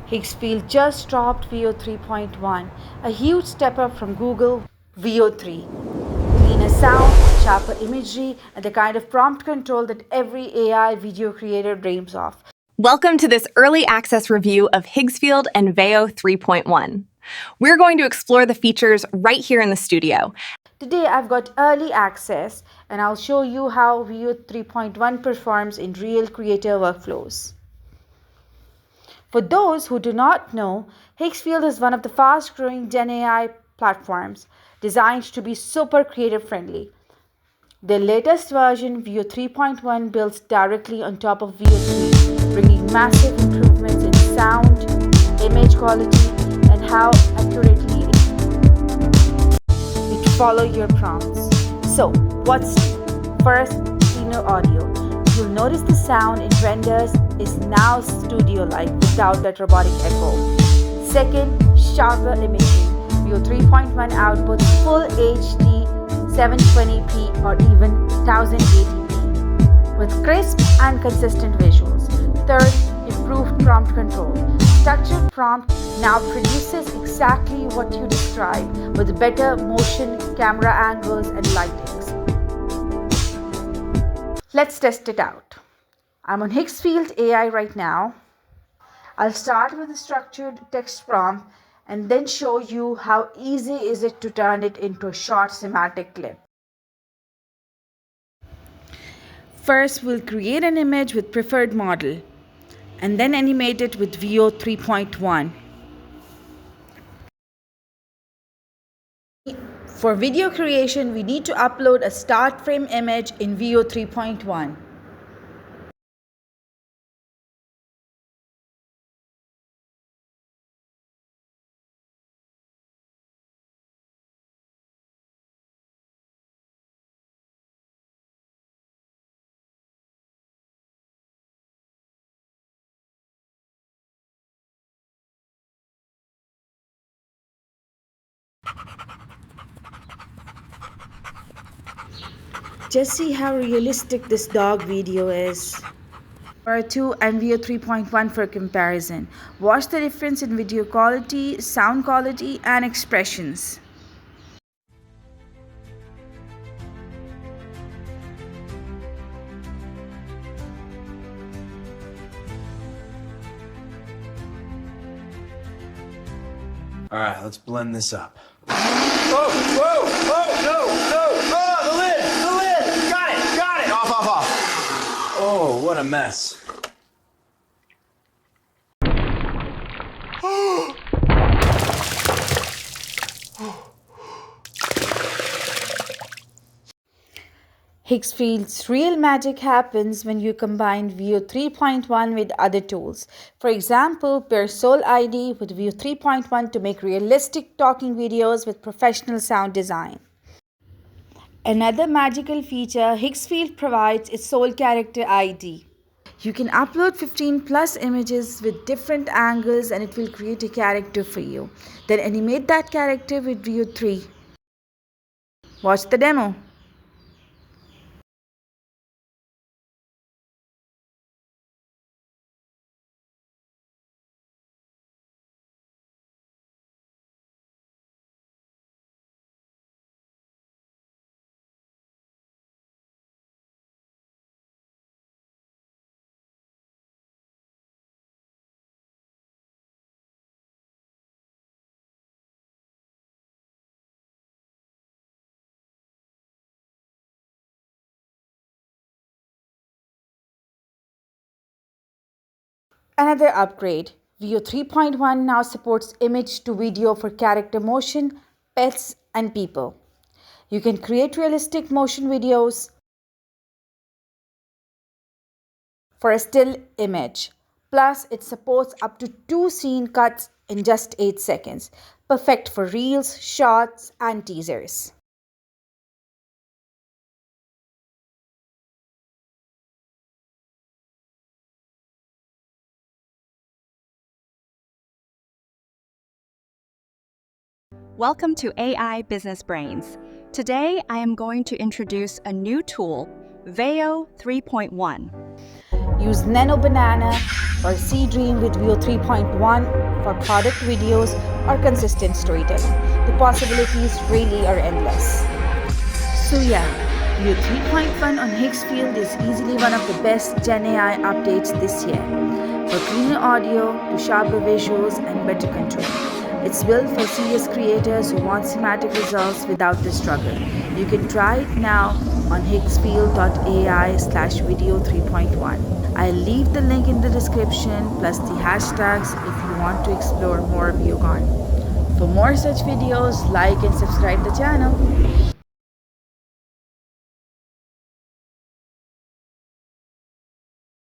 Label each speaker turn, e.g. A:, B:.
A: Higgsfield just dropped Veo 3.1, a huge step up from Google Veo 3. Cleaner sound, sharper imagery, and the kind of prompt control that every AI video creator dreams of.
B: Welcome to this early access review of Higgsfield and Veo 3.1. We're going to explore the features right here in the studio.
A: Today I've got early access and I'll show you how Veo 3.1 performs in real creator workflows. For those who do not know, Higgsfield is one of the fast-growing Gen AI platforms designed to be super creative friendly. Their latest version, Veo 3.1, builds directly on top of Veo 3, bringing massive improvements in sound, image quality, and how accurately it follows your prompts. So, what's first? Cleaner audio. You'll notice the sound it renders is now studio-like without that robotic echo. Second, sharper imaging. Veo 3.1 outputs full HD 720p or even 1080p with crisp and consistent visuals. Third, improved prompt control. Structured prompt now produces exactly what you describe with better motion, camera angles, and lightings. Let's test it out. I'm on Higgsfield AI right now. I'll start with a structured text prompt and then show you how easy is it to turn it into a short cinematic clip. First, we'll create an image with preferred model and then animate it with Veo 3.1. For video creation, we need to upload a start frame image in Veo 3.1. Just see how realistic this dog video is. Sora 2 and Veo 3.1 for comparison. Watch the difference in video quality, sound quality, and expressions.
C: All right, let's blend this up. Whoa, whoa, whoa, no, no, oh, the lid, got it, off. Oh, what a mess.
A: Higgsfield's real magic happens when you combine Veo 3.1 with other tools. For example, pair Soul ID with Veo 3.1 to make realistic talking videos with professional sound design. Another magical feature Higgsfield provides is Soul Character ID. You can upload 15 plus images with different angles and it will create a character for you. Then animate that character with Veo 3. Watch the demo. Another upgrade, Veo 3.1 now supports image to video for character motion, pets, and people. You can create realistic motion videos for a still image. Plus, it supports up to 2 scene cuts in just 8 seconds. Perfect for reels, shorts, and teasers.
B: Welcome to AI Business Brains. Today, I am going to introduce a new tool, Veo 3.1.
A: Use Nano Banana or Dream with Veo 3.1 for product videos or consistent storytelling. The possibilities really are endless. So yeah, Veo 3.1 on Higgsfield is easily one of the best Gen AI updates this year. For cleaner audio to sharper visuals and better control. It's built for serious creators who want cinematic results without the struggle. You can try it now on higgsfield.ai/video 3.1. I'll leave the link in the description plus the hashtags if you want to explore more ViewCon. For more such videos, like and subscribe the channel.